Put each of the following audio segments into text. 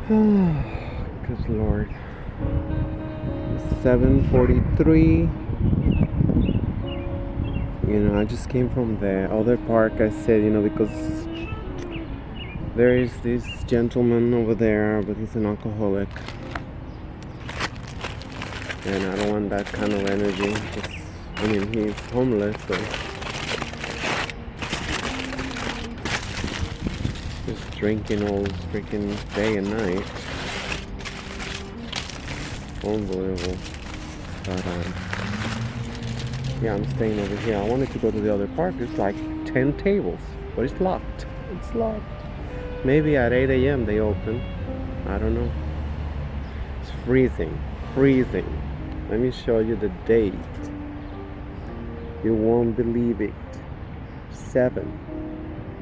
Good Lord. 7:43. I just came from the other park. I said, because there is this gentleman over there, but he's an alcoholic. And I don't want that kind of energy. He's homeless, so just drinking all freaking day and night. Unbelievable. But yeah, I'm staying over here. I wanted to go to the other park. There's like 10 tables, but it's locked. It's locked. Maybe at 8 a.m. they open. I don't know. It's freezing. Freezing. Let me show you the date. You won't believe it.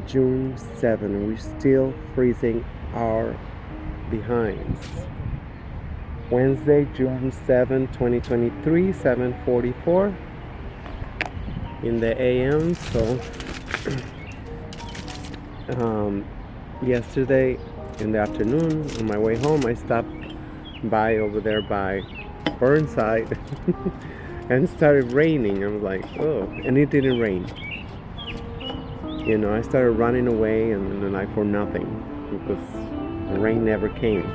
June 7. We're still freezing our behinds. Wednesday, June 7, 2023, 7:44 in the AM. So yesterday in the afternoon on my way home, I stopped by over there by Burnside and it started raining. I was like, oh, and it didn't rain. I started running away and then for nothing because the rain never came.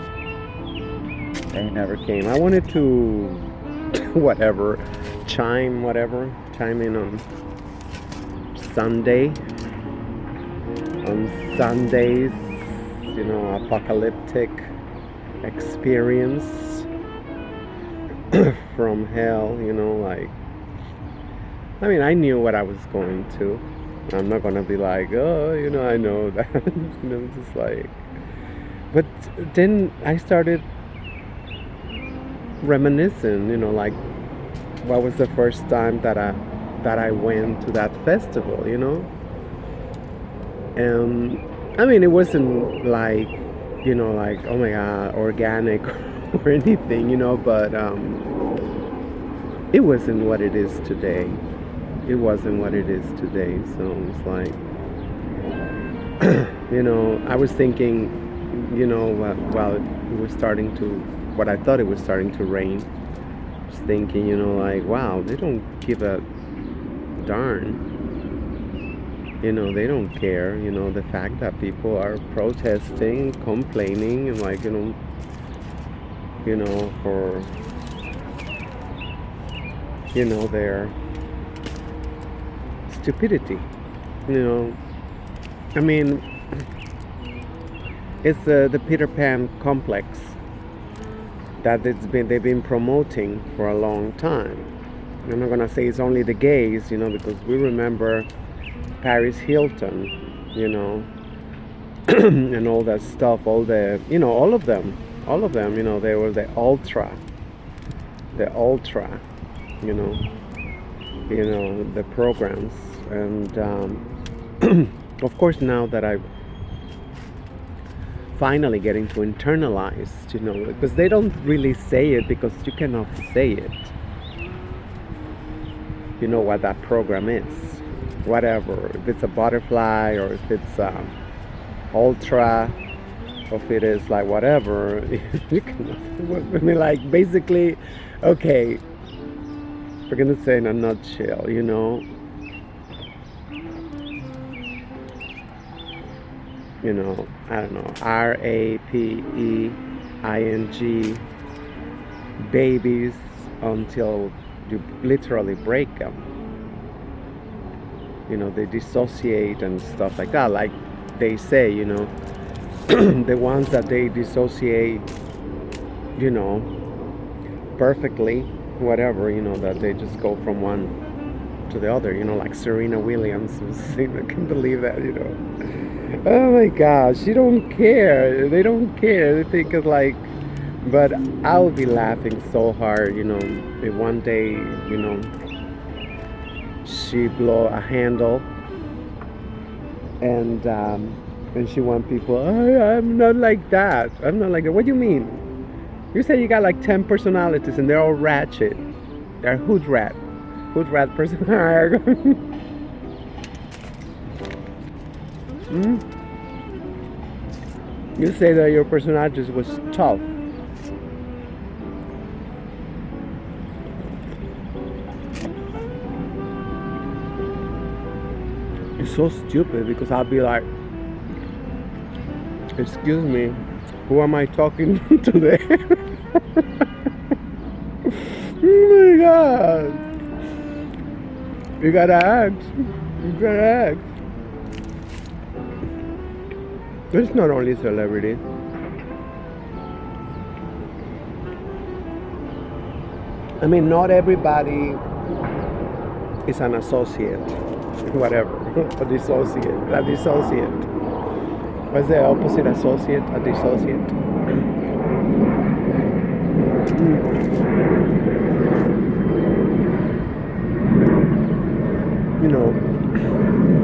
It never came. I wanted to chime in on Sunday. On Sundays, apocalyptic experience from hell, I knew what I was going to. I'm not gonna be like, oh, I know that, just like. But then I started reminiscing, what was the first time that I went to that festival, and it wasn't like, oh my God, organic or anything, but it wasn't what it is today. It wasn't what it is today. So it's like, I was thinking, while it was starting to, what I thought it was starting to rain, I was thinking, wow, they don't give a darn. They don't care, the fact that people are protesting, complaining, and for, their stupidity, it's the Peter Pan complex that they've been promoting for a long time. I'm not gonna say it's only the gays, because we remember Paris Hilton, and all that stuff, all the, all of them, they were the ultra, the programs, and of course now that I'm finally getting to internalize, because they don't really say it, because you cannot say it, what that program is, whatever, if it's a butterfly or if it's ultra, or if it is like whatever, you cannot, basically, okay, we're gonna say in a nutshell, I don't know, RAPEING, babies until you literally break them. They dissociate and stuff like that. Like they say, the ones that they dissociate, perfectly, whatever, that they just go from one to the other, like Serena Williams. I can't believe that, Oh my gosh, you don't care. They don't care. They think it's like, but I'll be laughing so hard, if one day, she blow a handle and she want people, I'm not like that. I'm not like that. What do you mean? You say you got like 10 personalities and they're all ratchet. They're hood rat personality. You say that your personality was tough. It's so stupid because I'll be like, excuse me, who am I talking to today? Oh my god. You gotta act. You gotta act. It's not only celebrity. I mean, not everybody is an associate. Whatever. A dissociate. A dissociate. What's the opposite associate? A dissociate. You know,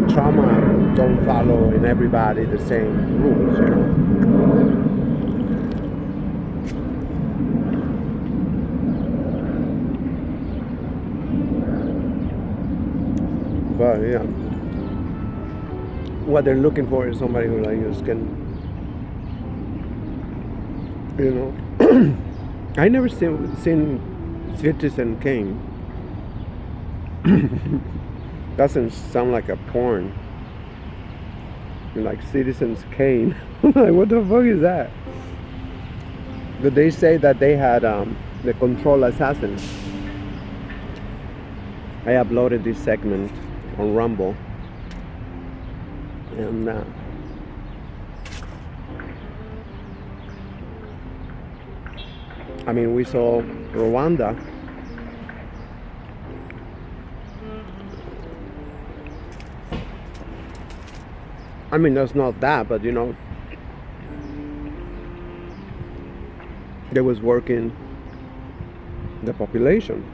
trauma don't follow in everybody the same rules, you know. But yeah, what they're looking for is somebody who like just can, you know. I never seen Citizen Kane. Doesn't sound like a porn. Like Citizens Kane. Like, what the fuck is that? But they say that they had the Control Assassin. I uploaded this segment on Rumble, and I mean, we saw Rwanda. I mean, that's not that, but you know, they was working the population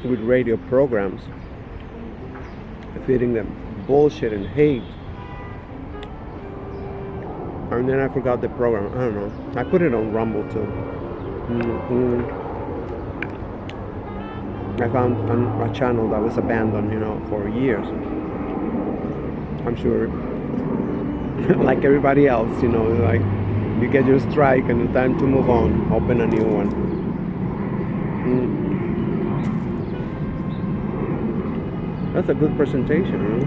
with radio programs, feeding them bullshit and hate. And then I forgot the program. I don't know. I put it on Rumble too. I found a channel that was abandoned, you know, for years. I'm sure, like everybody else, you know, like you get your strike and it's time to move on, open a new one. That's a good presentation, you know.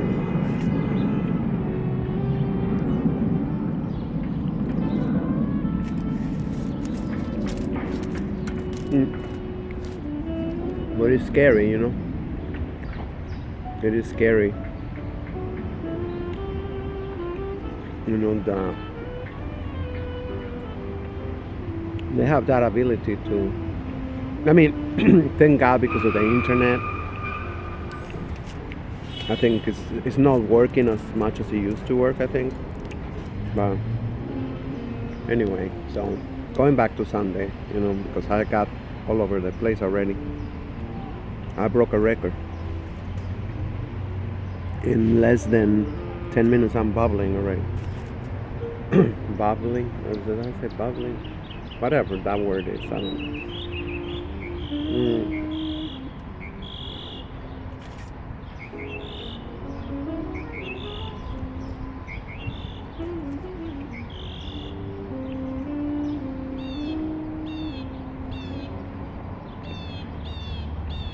But it's scary, you know. It is scary. You know, they have that ability to, I mean, thank God because of the internet. I think it's not working as much as it used to work, I think. But anyway, so going back to Sunday, you know, because I got all over the place already. I broke a record. In less than 10 minutes, I'm bubbling already. Bubbling? Or did I say bubbling? Whatever that word is, I don't know.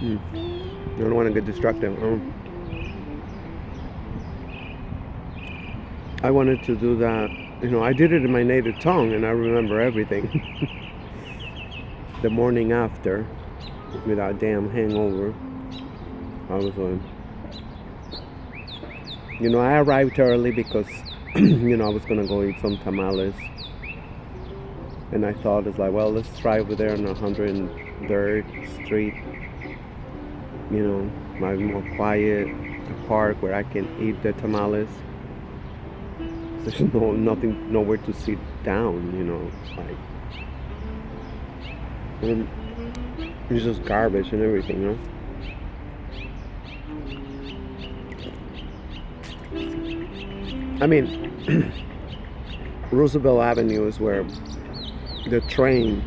I don't want to get distracted. I wanted to do that. You know, I did it in my native tongue and I remember everything. The morning after, with that damn hangover, I was like, you know, I arrived early because, you know, I was going to go eat some tamales. And I thought, it's like, well, let's try over there on 103rd Street. You know, might be more quiet, a park where I can eat the tamales. There's nowhere to sit down, you know, like, and it's just garbage and everything, you know. I mean, Roosevelt Avenue is where the train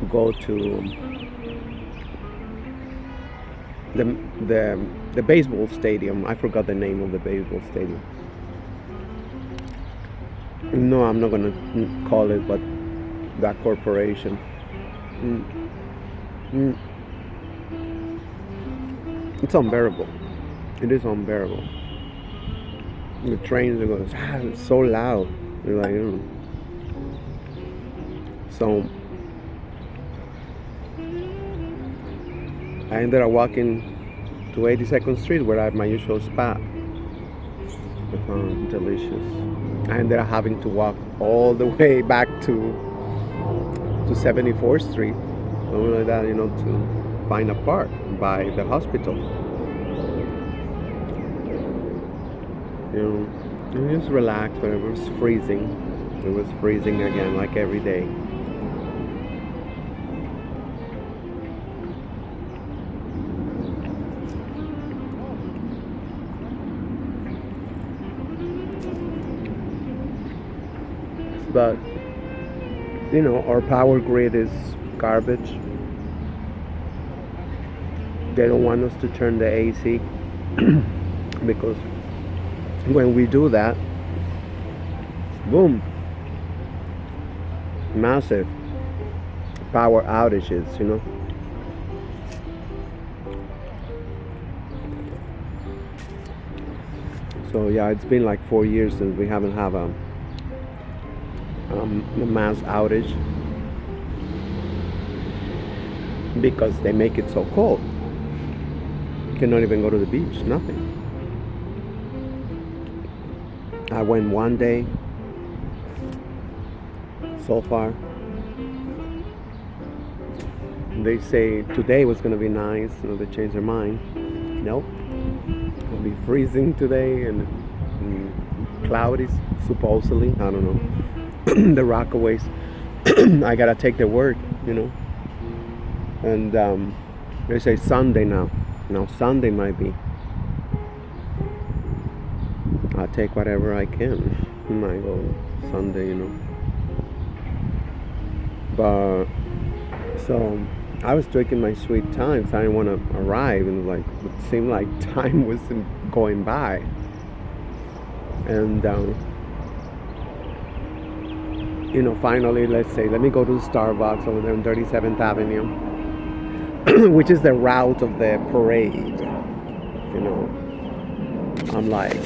go to the the the baseball stadium. I forgot the name of the baseball stadium. No, I'm not gonna call it, but that corporation. Mm, mm, it's unbearable. It is unbearable. The trains are going, it's so loud. You're like, So I ended up walking to 82nd Street where I have my usual spot. I found delicious. I ended up having to walk all the way back to 74th Street, something like that, to find a park by the hospital. And just relax, but it was freezing. It was freezing again, like every day. But our power grid is garbage. They don't want us to turn the AC because when we do that, boom, massive power outages. So yeah, it's been like 4 years since we haven't have a mass outage because they make it so cold. You cannot even go to the beach, nothing. I went one day so far. They say today was going to be nice, they changed their mind. Nope. It'll be freezing today and cloudy, supposedly. I don't know. The Rockaways. I gotta take their word, And they say Sunday now. Now Sunday might be. I'll take whatever I can. Might go Sunday, But so I was taking my sweet time, so I didn't want to arrive, and it seemed like time wasn't going by. And finally, let's say, let me go to the Starbucks over there on 37th Avenue, which is the route of the parade. I'm like,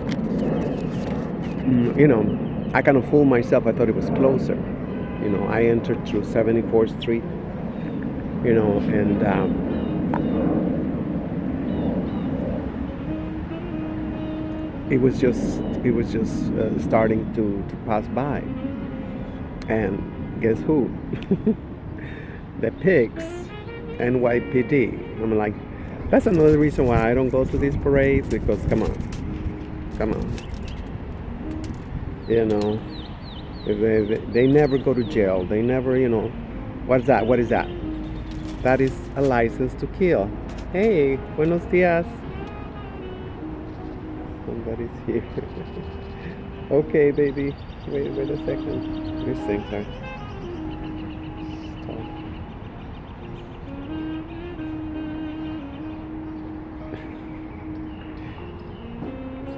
I kind of fooled myself. I thought it was closer. I entered through 74th Street, and it was just starting to pass by. And guess who? The pigs, NYPD. I'm like, that's another reason why I don't go to these parades, because come on. They never go to jail. They never, what is that? That is a license to kill. Hey, buenos dias. Somebody's here. Okay, baby. Wait a second. These things are. Stop.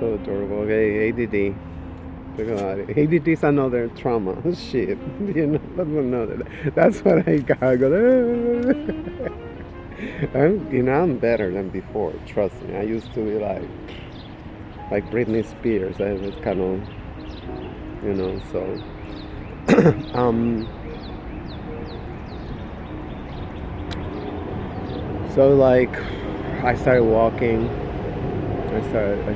So adorable. Okay, ADD. Look at that. ADD is another trauma. Shit. That's what I got. I go. I'm better than before. Trust me. I used to be like Britney Spears. I was kind of. So so I started walking. I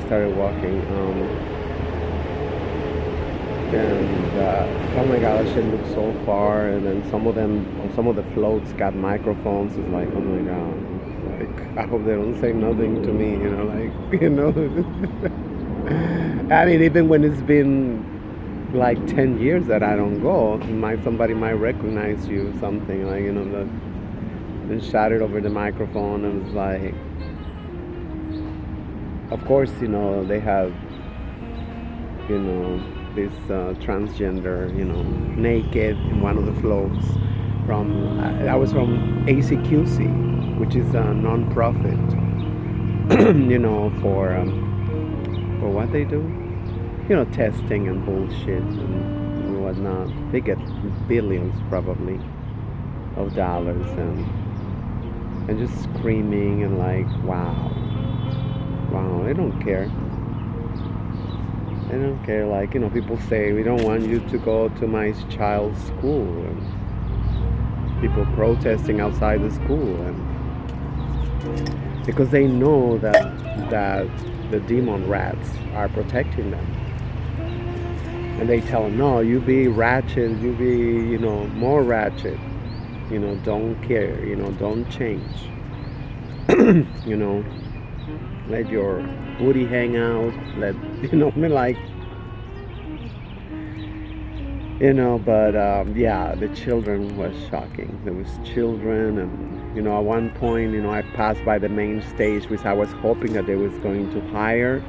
started walking, and oh my god, that shit looks so far. And then some of the floats got microphones. It's like, oh my god, I hope they don't say nothing to me. I mean, even when it's been like 10 years that I don't go, somebody might recognize you, something and shout it over the microphone. And it's like, of course, they have, this transgender, naked in one of the floats I was from ACQC, which is a non-profit for what they do, testing and bullshit and whatnot. They get billions probably of dollars and just screaming and like, wow, wow, they don't care. They don't care. Like, people say, we don't want you to go to my child's school. And people protesting outside the school. And because they know that the demon rats are protecting them. And they tell them, no, you be ratchet, you be, more ratchet. Don't care, don't change. Let your booty hang out, but yeah, the children was shocking. There was children, and at one point, I passed by the main stage, which I was hoping that they was going to hire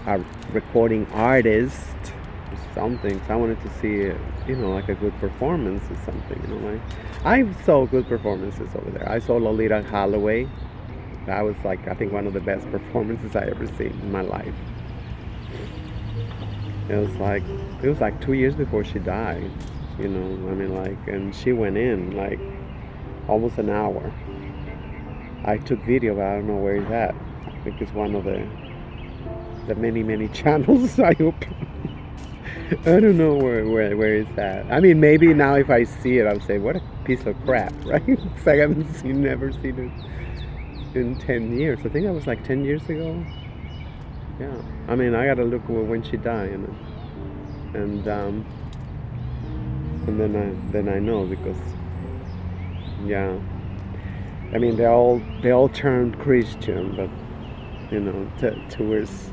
a recording artist or something. So I wanted to see, like a good performance or something. Like I saw good performances over there. I saw Lolita Holloway. That was like, I think, one of the best performances I ever seen in my life. It was like 2 years before she died, and she went in like almost an hour. I took video, but I don't know where it's at. I think it's one of the many channels I open. I don't know where it's at. I mean, maybe now if I see it, I'll say, what a piece of crap, right? It's like I haven't never seen it in 10 years. I think that was like 10 years ago. Yeah, I mean, I gotta look when she died, and then I know, because yeah, I mean, they all turned Christian, but towards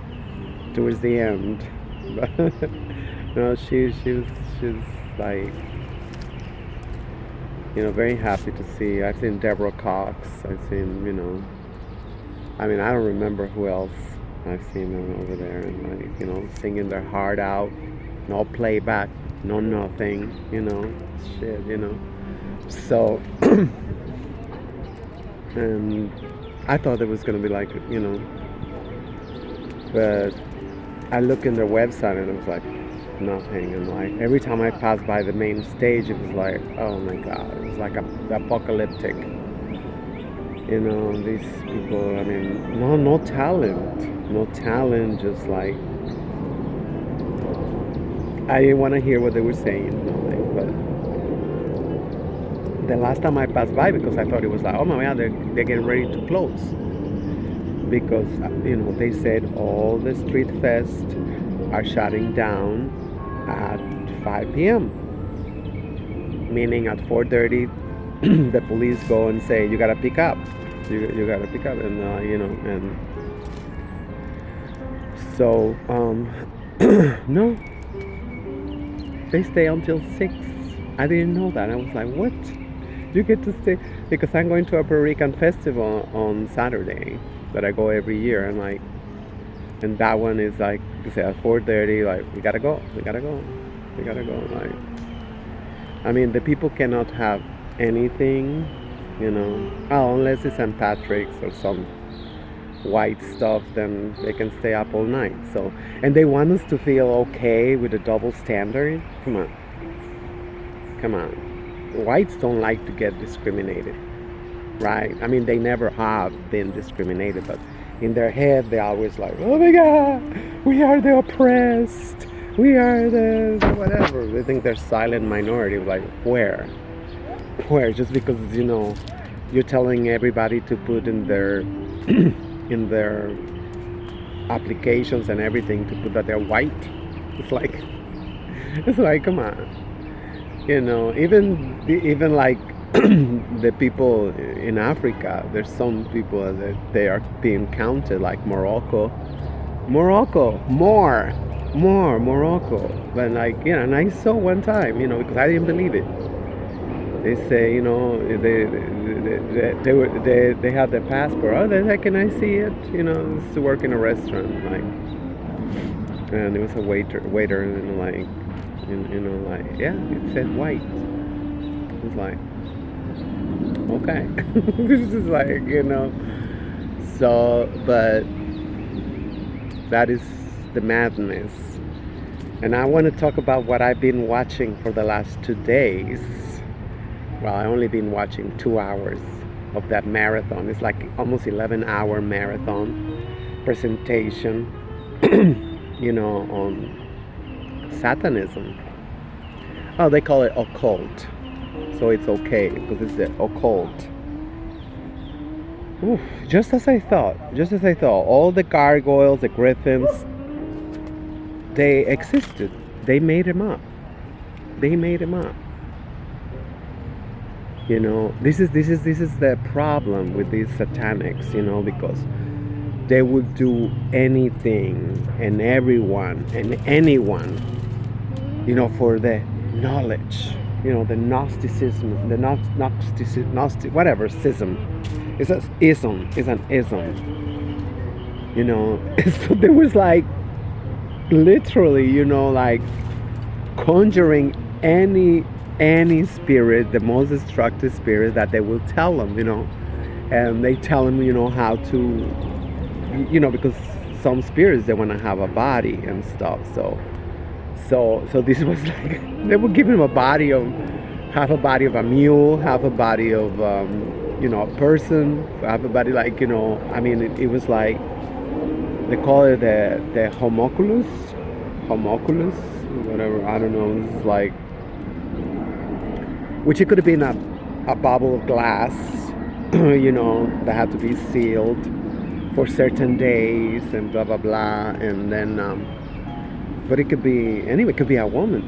the end, but no, she's like, very happy to see. I've seen Deborah Cox. I've seen, I mean, I don't remember who else I've seen them over there, and like, singing their heart out, no playback, no nothing, shit, So, and I thought it was gonna be like, but I looked in their website and it was like nothing, and like every time I passed by the main stage, it was like, oh my god, it was like apocalyptic. These people, I mean, no talent, just like, I didn't want to hear what they were saying, nothing. But the last time I passed by, because I thought it was like, oh my god, they're getting ready to close, because they said all the street fest are shutting down at 5 p.m. meaning at 4:30 the police go and say, you gotta pick up, you gotta pick up, and and so no, they stay until 6. I didn't know that. I was like, what? You get to stay? Because I'm going to a Puerto Rican festival on Saturday that I go every year, and like, and that one is like, you say at 4:30, like, we gotta go. Like, I mean, the people cannot have anything, unless it's St. Patrick's or some white stuff, then they can stay up all night. So, and they want us to feel okay with a double standard. Come on. Whites don't like to get discriminated, right? I mean, they never have been discriminated, but in their head, they're always like, oh my god, we are the oppressed, we are the whatever. They think they're silent minority. Like, where? Just because, you're telling everybody to put in their in their applications and everything to put that they're white. It's like, come on. Even like the people in Africa, there's some people that they are being counted, like Morocco, more Morocco. But like, and I saw one time, because I didn't believe it. They say, they have their passport. Oh, then can I see it? It's to work in a restaurant, like, and it was a waiter, and like, like, yeah, it said white. It was like, okay. This is like, So, but that is the madness. And I want to talk about what I've been watching for the last 2 days. Well, I only been watching 2 hours of that marathon. It's like almost 11-hour marathon presentation, on Satanism. Oh, they call it occult. So it's okay because it's the occult. Oof, just as I thought. All the gargoyles, the griffins, they existed. They made them up. This is the problem with these satanics, because they would do anything and everyone and anyone, for the knowledge, the Gnosticism, the Gnostic, whatever, schism. It's an ism. So there was like literally, like conjuring any spirit, the most destructive spirit that they will tell them, and they tell them, how to, because some spirits, they want to have a body and stuff. So this was like, they would give him half a body of a mule, half a body of, a person, half a body like, it was like, they call it the homunculus, whatever, I don't know, this is like, which it could have been a bubble of glass, that had to be sealed for certain days and blah, blah, blah, and then, but it could be, anyway, it could be a woman.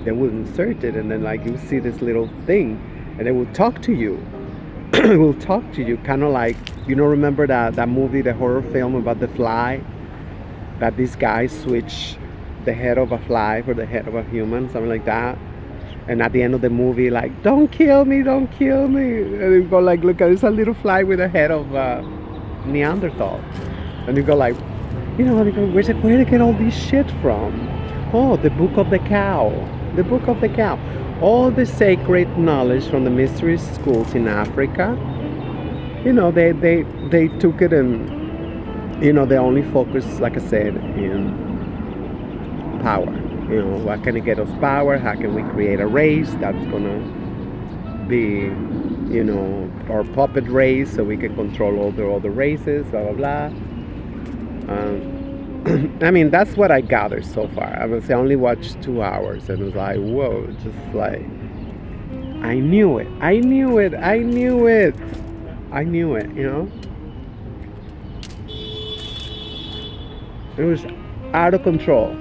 They would insert it, and then like you see this little thing, and they will talk to you. Will talk to you, kind of like, remember that movie, the horror film about the fly, that this guy switched the head of a fly for the head of a human, something like that. And at the end of the movie, like, don't kill me. And you go like, look, it's a little fly with a head of Neanderthal. And you go like, where to get all this shit from? Oh, the Book of the Cow. All the sacred knowledge from the mystery schools in Africa, they took it and, they only focus, like I said, in power. What can get us power? How can we create a race that's gonna be, our puppet race, so we can control all the other races, blah, blah, blah. That's what I gathered so far. I only watched 2 hours, and it was like, whoa, just like, I knew it. It was out of control.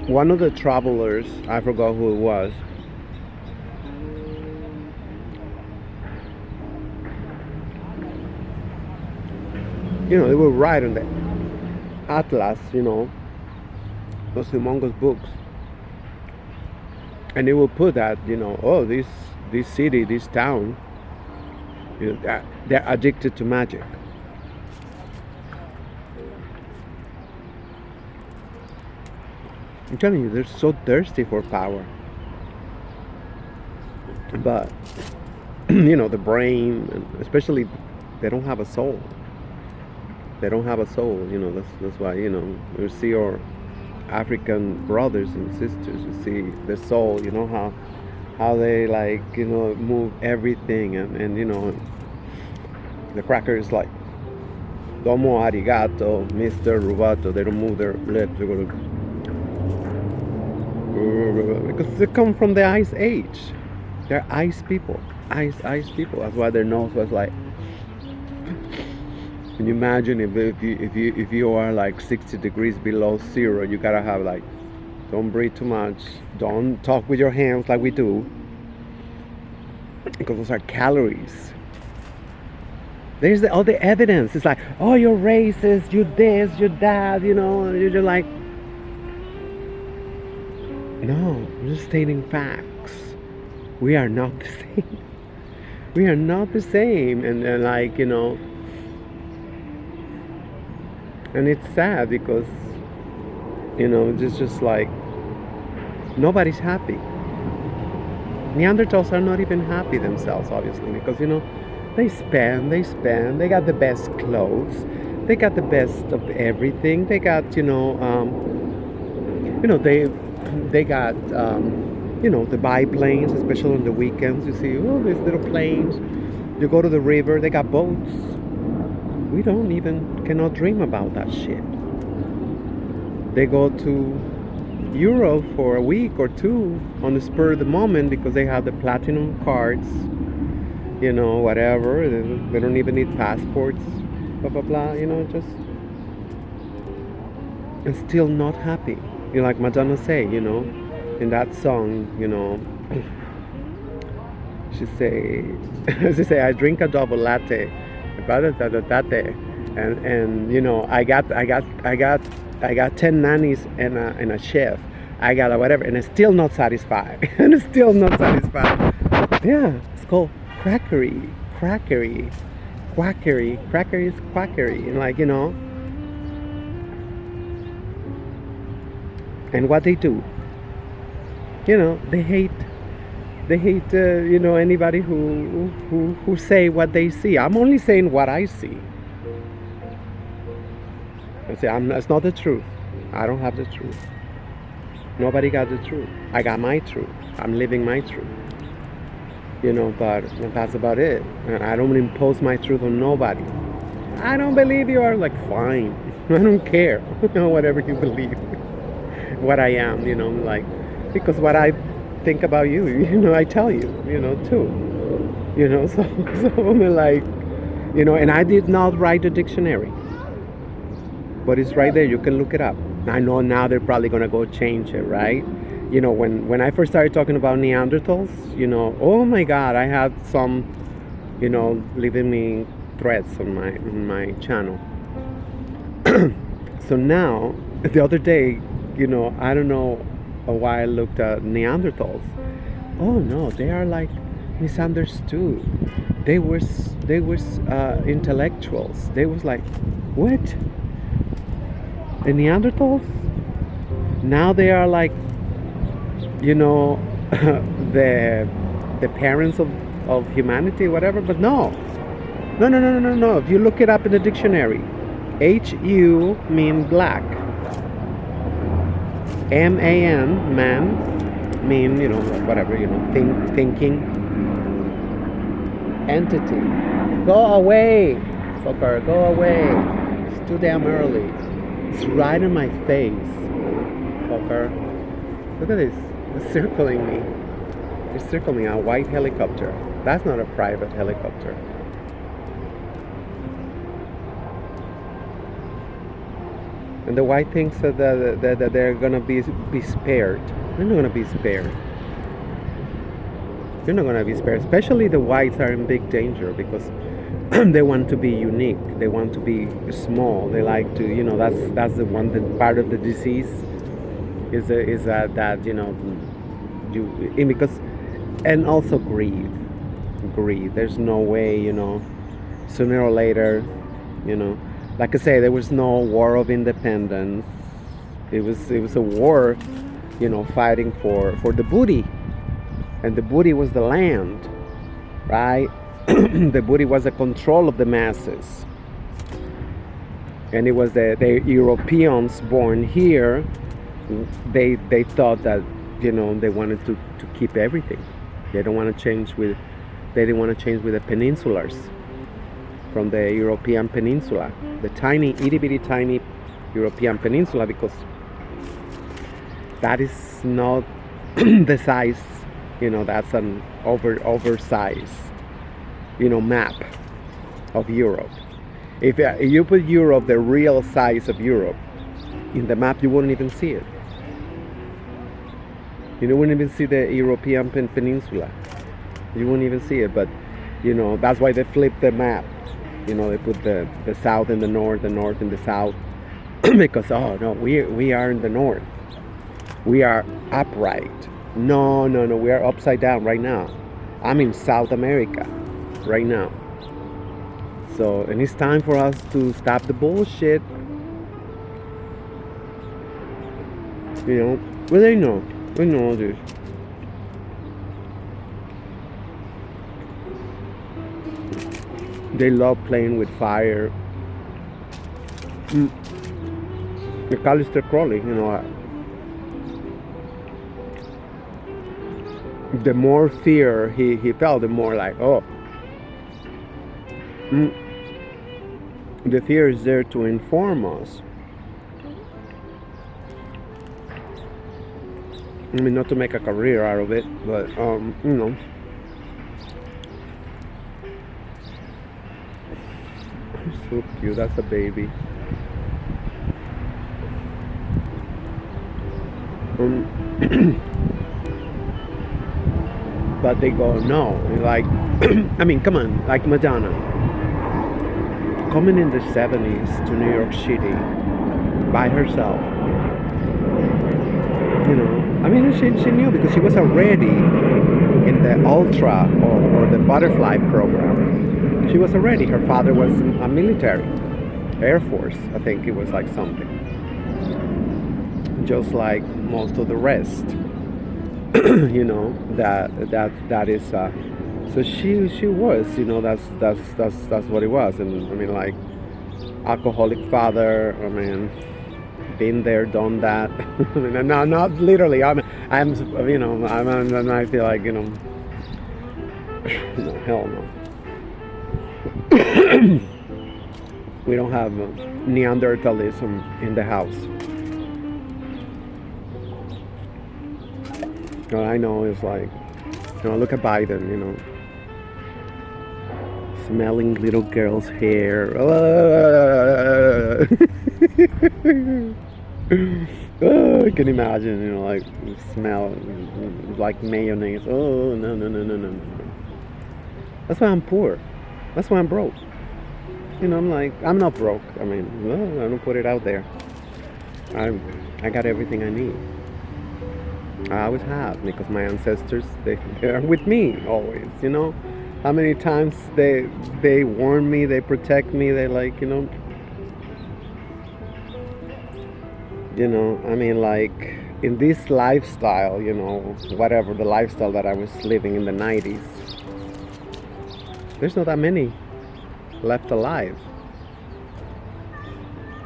One of the travelers, I forgot who it was, they will write on the atlas, those humongous books, and they will put that, oh, this city, this town, they're addicted to magic. I'm telling you, they're so thirsty for power. But, the brain, especially, they don't have a soul. That's why, you see our African brothers and sisters, you see the soul, how they like, move everything. And the cracker is like, domo arigato, Mr. Rubato. They don't move their lips. They're going to, because they come from the Ice Age. They're ice people. Ice people. That's why their nose was like. Can you imagine if you are like 60 degrees below zero, you gotta have like, don't breathe too much, don't talk with your hands like we do, because those are calories. There's all the evidence. It's like, oh, you're racist, you this, you that, you're like, no, I'm just stating facts. We are not the same. We are not the same. And like, and it's sad because Just like nobody's happy. Neanderthals are not even happy themselves, obviously, because they got the best clothes, they got the best of everything. They got they got the biplanes, especially on the weekends. You see, oh, these little planes. You go to the river, they got boats. We don't even cannot dream about that shit. They go to Europe for a week or two on the spur of the moment because they have the platinum cards, whatever. They don't even need passports, blah blah blah. Just and still not happy. Like Madonna say, in that song, she say, I drink a double latte, and I got 10 nannies and a chef. I got a whatever, and I'm still not satisfied. And it's still not satisfied. Yeah, it's called crackery, quackery, is quackery, and and what they do, they hate anybody who say what they see. I'm only saying what I see. I say it's not the truth. I don't have the truth. Nobody got the truth. I got my truth. I'm living my truth. But that's about it. And I don't impose my truth on nobody. I don't believe you are like fine. I don't care. Whatever you believe. What I am, like, because what I think about you, I tell you, too. So I'm like, and I did not write the dictionary. But it's right there. You can look it up. I know now they're probably gonna go change it, right? When I first started talking about Neanderthals, oh my God, I had some, leaving me threads on my channel. So now, the other day, I don't know why I looked at Neanderthals. Oh no, they are like misunderstood. They were intellectuals. They was like, what? The Neanderthals? Now they are like, the parents of humanity, whatever. But no. If you look it up in the dictionary, HU mean black. MAN, man, mean, whatever, thinking. Entity. Go away, fucker, go away. It's too damn early. It's right in my face, fucker. Look at this. It's circling me. It's circling a white helicopter. That's not a private helicopter. And the white thinks that they're gonna be spared. They're not gonna be spared. They're not gonna be spared. Especially the whites are in big danger because they want to be unique. They want to be small. They like to, that's the one part of the disease is that because, and also greed. There's no way, sooner or later, like I say, there was no war of independence. It was a war, fighting for the booty, and the booty was the land, right? The booty was the control of the masses, and it was the Europeans born here. They thought that they wanted to keep everything. They don't want to change with. They didn't want to change with the peninsulars from the European peninsula, the tiny, itty bitty tiny European peninsula, because that is not the size. That's an oversized, map of Europe. If you put Europe, the real size of Europe, in the map, you wouldn't even see it. You wouldn't even see the European peninsula. You wouldn't even see it, but that's why they flipped the map. They put the south in the north in the south, because oh no, we are in the north. We are upright. No, we are upside down right now. I'm in South America right now. So, and it's time for us to stop the bullshit. You know, well, they know all this. They love playing with fire. Mm. The Callister Crowley, you know, the more fear he felt, the more like, oh, mm, the fear is there to inform us. I mean, not to make a career out of it, but you know, so cute. That's a baby. Um, but they go no, like, I mean, come on, like Madonna coming in the '70s to New York City by herself. You know, I mean, she knew because she was already in the Ultra or the Butterfly program. She was already. Her father was a military, Air Force. I think it was like something. Just like most of the rest, you know, that is. So she was, you know, that's what it was. And I mean, like, alcoholic father. I mean, been there, done that. I mean, no, not literally. I'm, you know, I feel like, you know, no, hell no. We don't have Neanderthalism in the house. All I know is like, you know, look at Biden, you know, smelling little girls' hair. Oh, I can imagine, you know, like smell like mayonnaise. Oh, no, no, no, no, no, no. That's why I'm poor. That's why I'm broke. You know, I'm like, I'm not broke. I mean, well, I don't put it out there. I got everything I need. I always have, because my ancestors, they're with me always, you know. How many times they warn me, they protect me, they like, you know, I mean, like, in this lifestyle, you know, whatever the lifestyle that I was living in the 90s, there's not that many left alive.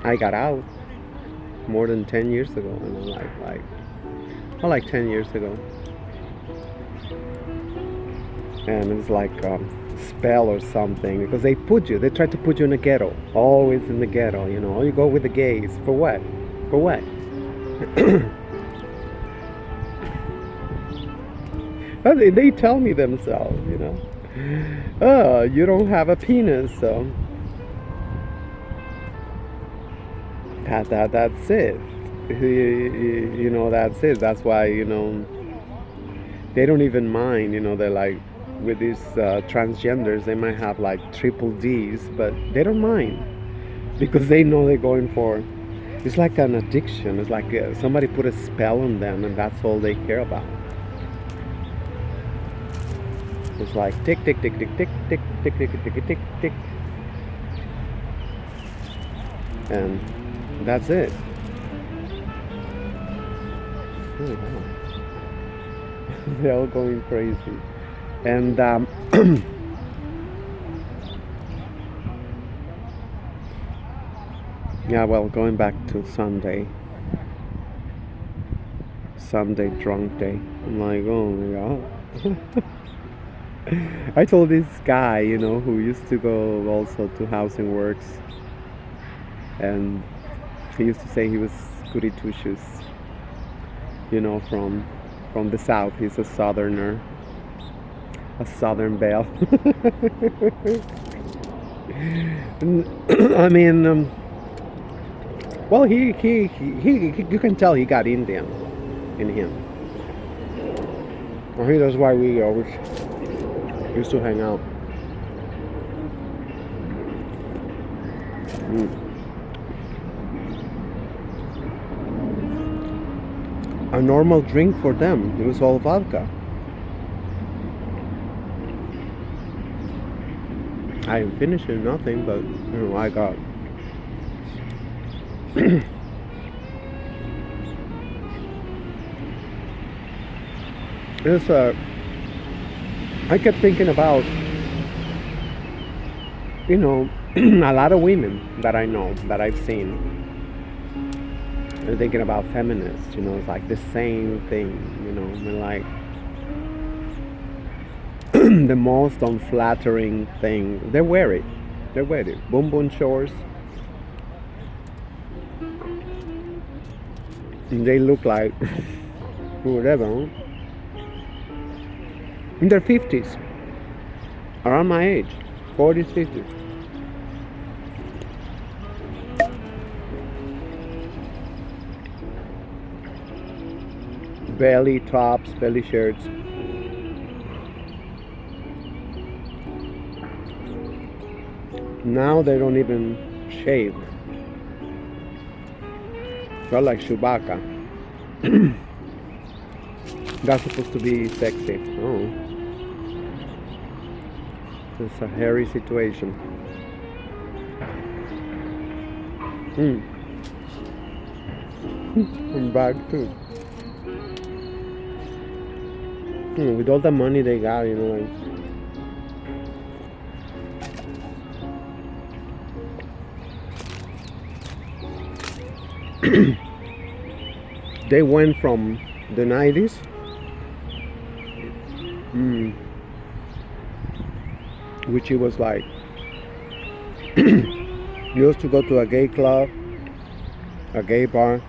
I got out more than 10 years ago, you know, like 10 years ago. And it was like a spell or something, because they try to put you in a ghetto, always in the ghetto, you know. You go with the gays, for what? For what? They tell me themselves, you know. Oh, you don't have a penis, so that's it. You know, that's it. That's why, you know, they don't even mind, you know. They're like, with these transgenders, they might have like triple D's, but they don't mind, because they know they're going for, it's like an addiction. It's like somebody put a spell on them, and that's all they care about. It's like tick, tick, tick, tick, tick, tick, tick, tick, tick, tick, tick, tick, and that's it. Oh, wow. They're all going crazy. And yeah, well, going back to Sunday drunk day. I'm like, oh my god. I told this guy, you know, who used to go also to Housing Works, and he used to say he was goody two shoes, you know, from the south. He's a southerner, a southern belle. I mean, well, he you can tell he got Indian in him. I think that's why we always used to hang out. A normal drink for them, it was all vodka. I didn't finish it, nothing, but you know, I got It's I kept thinking about, a lot of women that I know, that I've seen, they're thinking about feminists, it's like the same thing, and like the most unflattering thing. They wear it. They wear it. Boom boom shorts. And they look like whatever, huh? In their 50s, around my age, 40s, 50s. Belly tops, belly shirts. Now they don't even shave. They're like Chewbacca. That's supposed to be sexy. Oh. It's a hairy situation. I'm back too. With all the money they got, like. They went from the 90s, which it was like, you used to go to a gay club, a gay bar,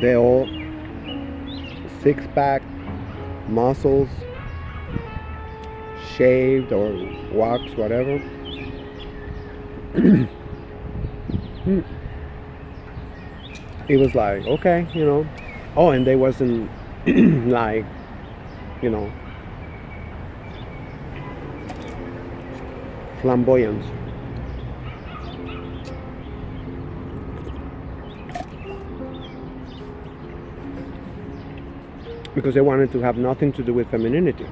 they all six-pack, muscles, shaved or waxed, whatever. It was like, okay, Oh, and they wasn't like, flamboyant. Because they wanted to have nothing to do with femininity.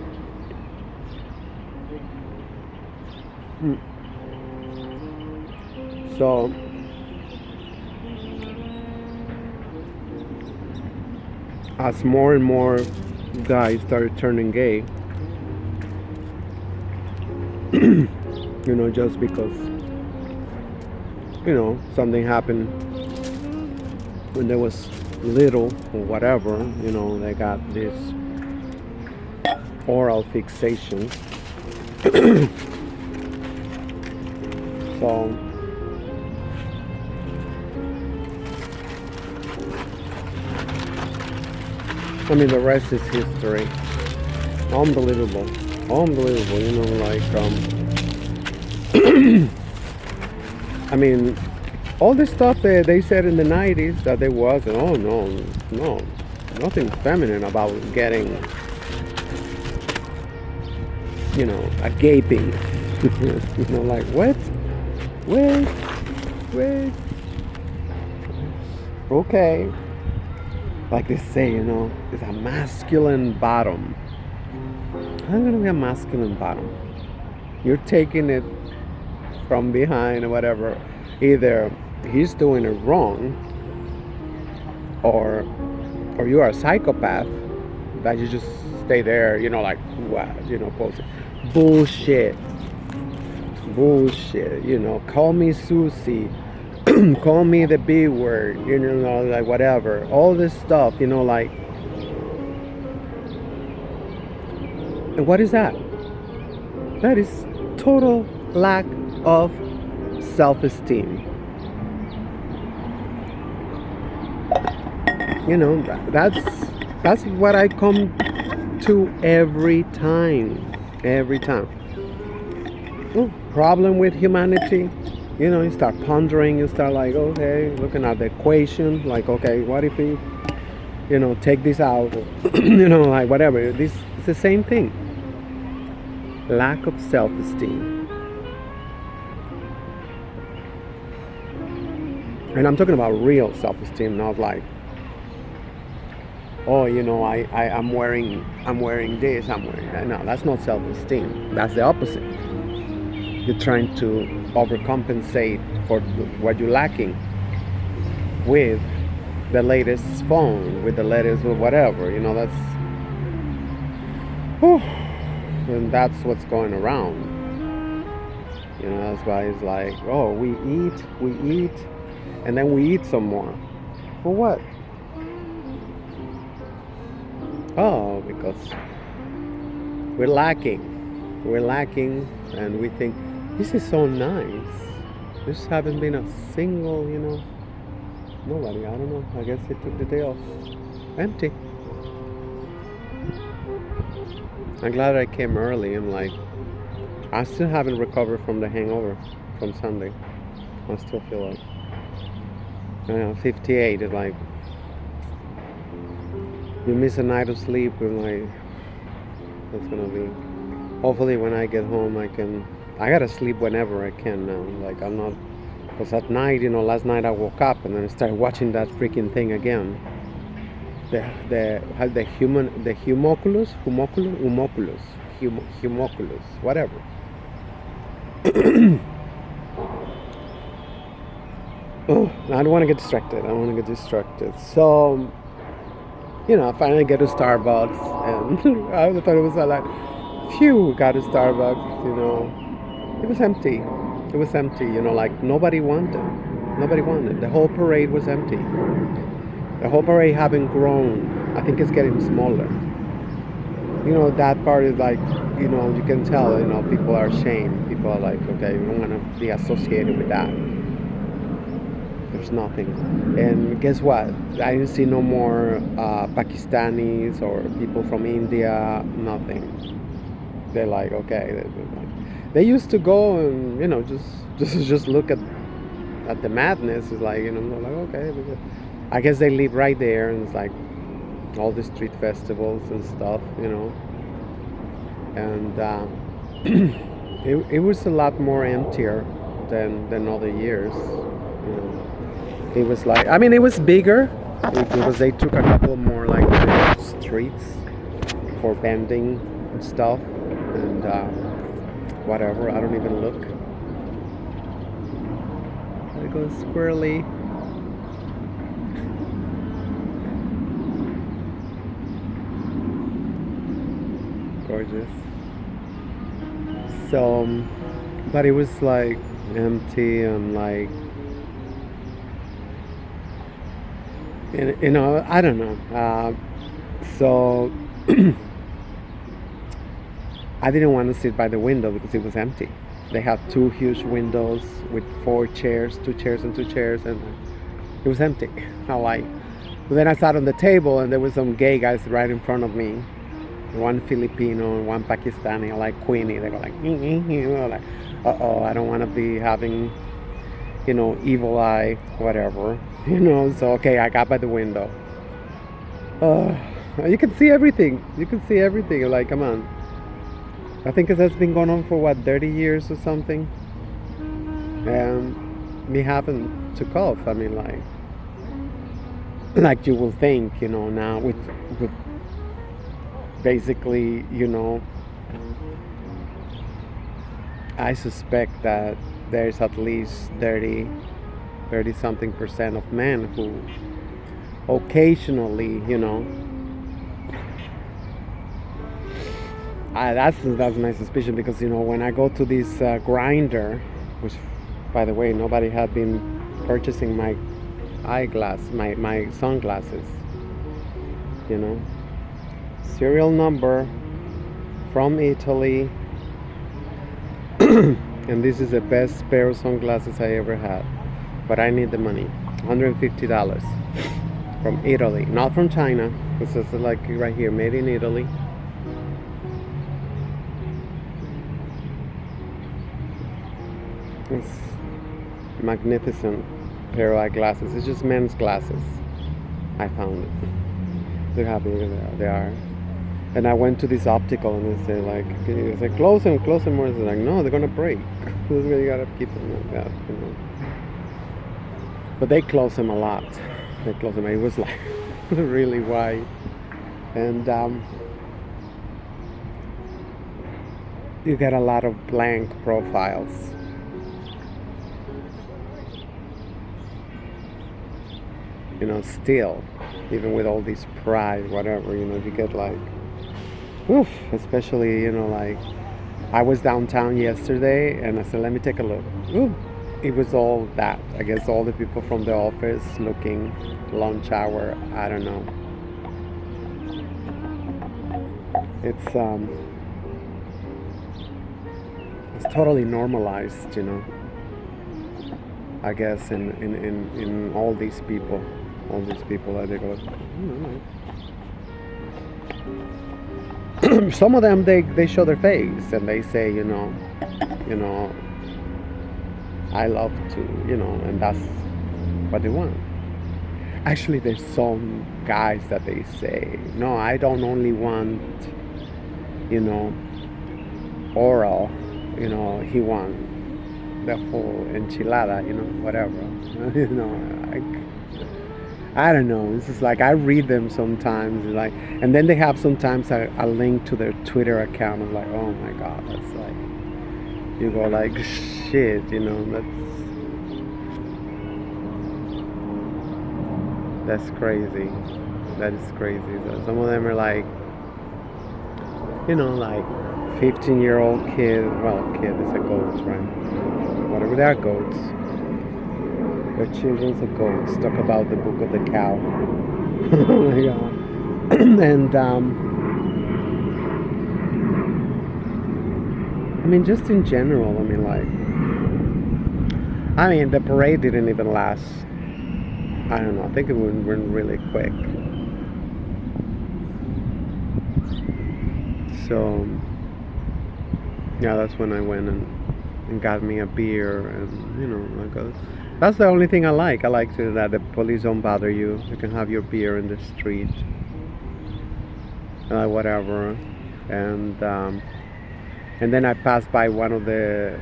So as more and more guys started turning gay, just because something happened when they was little or whatever, they got this oral fixation. So the rest is history. Unbelievable, like all the stuff that they said in the 90s that there was, oh no, nothing feminine about getting, a gaping. Like what? Wait. Okay. Like they say, it's a masculine bottom. How gonna be a masculine bottom? You're taking it from behind or whatever. Either he's doing it wrong, or you are a psychopath that you just stay there, like what, posing. Bullshit. Call me Susie. Call me the B word, like whatever. All this stuff, like. And what is that? That is total lack of self-esteem. That's what I come to every time. Problem with humanity. You start pondering, you start like, okay, looking at the equation, like, okay, what if we, take this out, like whatever. This is the same thing. Lack of self-esteem. And I'm talking about real self-esteem, not like, oh, I'm wearing this, I'm wearing that. No, that's not self-esteem. That's the opposite. You're trying to overcompensate for what you're lacking with the latest phone with the latest whatever. You know, that's whew, and that's what's going around. You know, that's why it's like, oh, we eat, and then we eat some more. For what? Oh, because we're lacking. We're lacking, and we think this is so nice. This haven't been a single, you know, nobody. I don't know. I guess they took the day off. Empty. I'm glad I came early. I'm like, I still haven't recovered from the hangover from Sunday. I still feel like, I don't know, 58 is like, you miss a night of sleep, and like, that's gonna be. Hopefully, when I get home, I gotta sleep whenever I can now. Like, I'm not, because at night, you know, last night I woke up and then I started watching that freaking thing again. The homunculus, whatever. Oh, I don't want to get distracted. So, you know, I finally get to Starbucks, and I thought it was like, phew, got to Starbucks. You know, it was empty. It was empty. You know, like nobody wanted. Nobody wanted. The whole parade was empty. The whole parade haven't grown. I think it's getting smaller. You know, that part is like, you know, you can tell, you know, people are ashamed. People are like, okay, we don't want to be associated with that. There's nothing. And guess what? I didn't see no more Pakistanis or people from India, nothing. They're like, okay. They used to go and, you know, just look at the madness. It's like, you know, they're like, okay. I guess they live right there, and it's like all the street festivals and stuff, you know. And it was a lot more emptier than other years. You know. It was like, I mean, it was bigger because they took a couple more like streets for vending and stuff, and whatever. I don't even look. There goes Squirrely. Gorgeous. So, but it was like empty and like, you know, I don't know. So I didn't want to sit by the window because it was empty. They had two huge windows with 4 chairs, 2 chairs and 2 chairs, and it was empty. I like. But then I sat on the table, and there was some gay guys right in front of me. One Filipino and one Pakistani. I like Queenie. They go like, you know, like, uh-oh, I don't want to be having, you know, evil eye, whatever. You know, so okay, I got by the window. You can see everything. You can see everything. Like, come on. I think that's been going on for what, 30 years or something. And me having to cough. I mean, like you will think, you know, now with basically, you know, I suspect that there's at least 30 something percent of men who occasionally, you know, that's my suspicion, because, you know, when I go to this grinder, which, by the way, nobody had been purchasing my my sunglasses, you know, serial number from Italy. And this is the best pair of sunglasses I ever had, but I need the money. $150 from Italy, not from China. This is like right here, made in Italy. It's magnificent pair of eyeglasses. It's just men's glasses. I found it. They're happy. They are. And I went to this optical, and they say like, it's like, close them more. It's like, no, they're gonna break. You gotta keep them like that, you know. But they close them a lot. They close them. It was like really wide, and you get a lot of blank profiles. still, even with all this pride, whatever, you get like, oof, especially, like, I was downtown yesterday and I said, let me take a look. Ooh, it was all that. I guess all the people from the office looking, lunch hour, I don't know. It's it's totally normalized. I guess in all these people that they go, some of them they show their face and they say, you know, I love to, and that's what they want. Actually, there's some guys that they say, no, I don't only want, you know, oral, he wants the full enchilada, whatever. you know, I don't know. It's just like I read them sometimes, like, and then they have sometimes a link to their Twitter account. I'm like, oh my god, that's like, you go like, shit, that's crazy. That is crazy. So some of them are like, like 15-year-old kid. Well, kid is a goat, right? Whatever, they are goats. Their children's a goats. Talk about the book of the cow. Oh my god. And I mean, just in general, the parade didn't even last. I don't know. I think it went really quick. So yeah, that's when I went and got me a beer, and that's the only thing I like. I like that the police don't bother you. You can have your beer in the street, whatever, and then I passed by one of the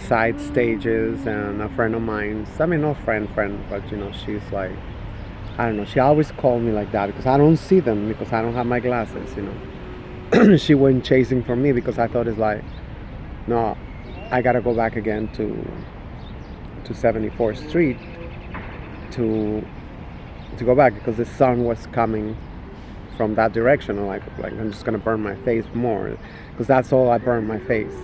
side stages, and a friend of mine, not friend, but she's like, I don't know, she always called me like that because I don't see them because I don't have my glasses. She went chasing for me because I thought it's like, no, I gotta go back again to 74th Street to go back because the sun was coming from that direction. I'm like I'm just gonna burn my face more because that's all I burn my face.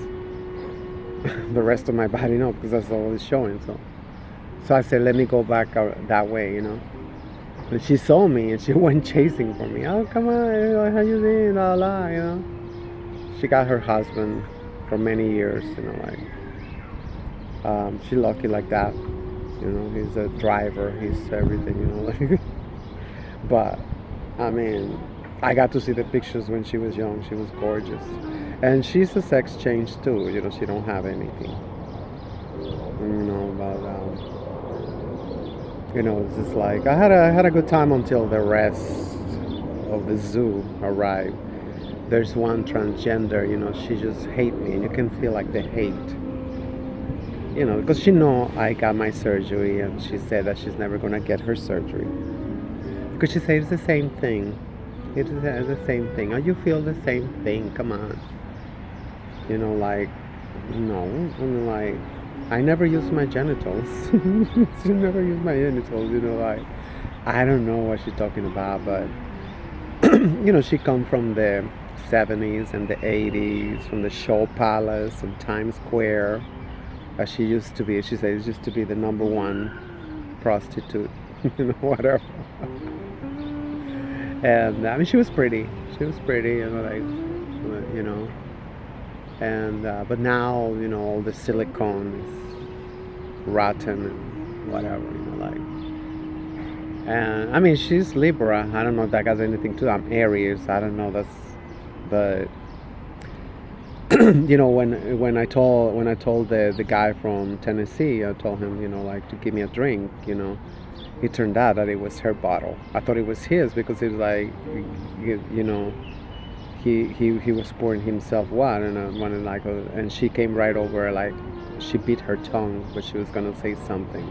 The rest of my body, no, because that's all it's showing. So I said, let me go back that way, And she saw me and she went chasing for me. Oh, come on, how you doing? La la, She got her husband for many years, she's lucky like that. He's a driver, he's everything, But I got to see the pictures when she was young. She was gorgeous, and she's a sex change too. She don't have anything. But it's just like I had a good time until the rest of the zoo arrived. There's one transgender. She just hate me, and you can feel like the hate. Because she know I got my surgery, and she said that she's never gonna get her surgery because she said it's the same thing. It is the same thing. Oh, you feel the same thing? Come on. Like, no. Like, I never use my genitals. She never used my genitals. Like, I don't know what she's talking about, but she come from the 70s and the 80s, from the Show Palace and Times Square. She used to be. She says used to be the number one prostitute. Whatever. And she was pretty. She was pretty, and but now all the silicone is rotten and whatever, like. And she's Libra. I don't know if that has anything to do. I'm Aries. I don't know. But when I told the guy from Tennessee, I told him like to give me a drink. It turned out that it was her bottle. I thought it was his because it was like, he was pouring himself one, and I wanted like, and she came right over, like she bit her tongue, but she was gonna say something.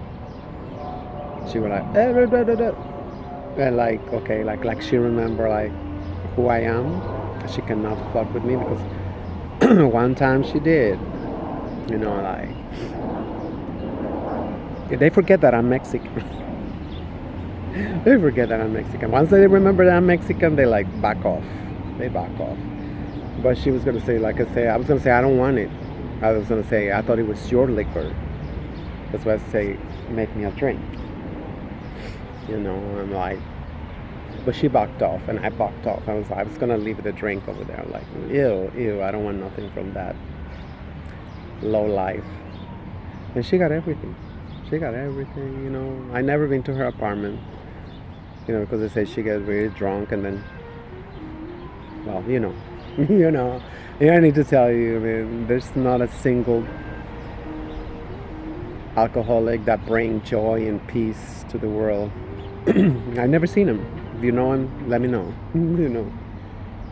She was like, and like, okay, like she remember like who I am. She cannot fuck with me because one time she did, like they forget that I'm Mexican. They forget that I'm Mexican. Once they remember that I'm Mexican, they like back off. They back off. But she was gonna say, like I say, I was gonna say I don't want it. I was gonna say I thought it was your liquor. That's why I say make me a drink. I'm like, but she backed off, and I backed off. I was gonna leave the drink over there. I'm like, ew, ew. I don't want nothing from that low life. And she got everything. She got everything. I never been to her apartment. Because they say she gets really drunk and then, well, you know. I need to tell you, I mean, there's not a single alcoholic that bring joy and peace to the world. I never seen him. If you know him, let me know.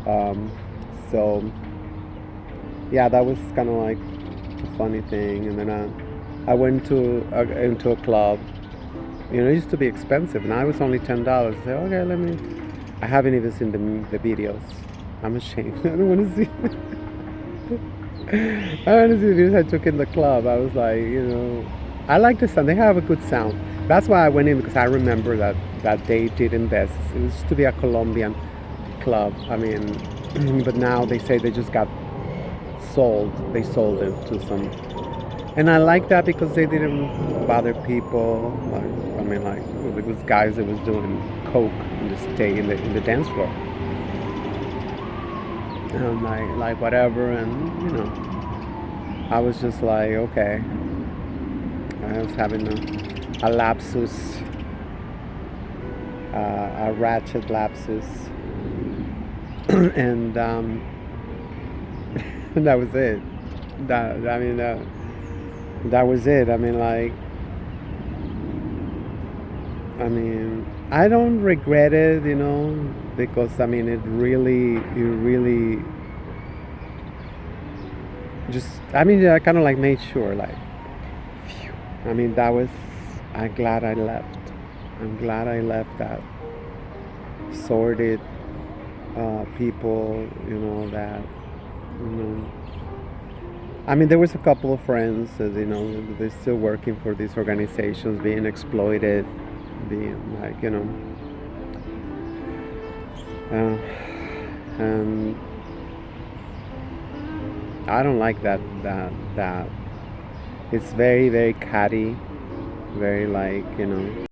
Um, so yeah, that was kind of like a funny thing. And then I went into a club. It used to be expensive, and I was only $10. I said, okay, let me. I haven't even seen the videos. I'm ashamed. I don't want to see. I want to see the videos I took in the club. I was like, I like the sound. They have a good sound. That's why I went in, because I remember that they did invest. It used to be a Colombian club. I mean, but now they say they just got sold. They sold it to some. And I like that because they didn't bother people. Like it was guys that was doing coke and just stay in the dance floor. And I'm like whatever, and I was just like, okay. I was having a lapsus, a ratchet lapsus, and that was it. That was it. I don't regret it, because it really just, I kind of like made sure, like, phew. That was, I'm glad I left. I'm glad I left that sordid people, that, you know. There was a couple of friends, they're still working for these organizations, being exploited, being like, and I don't like that. It's very, very catty, very like,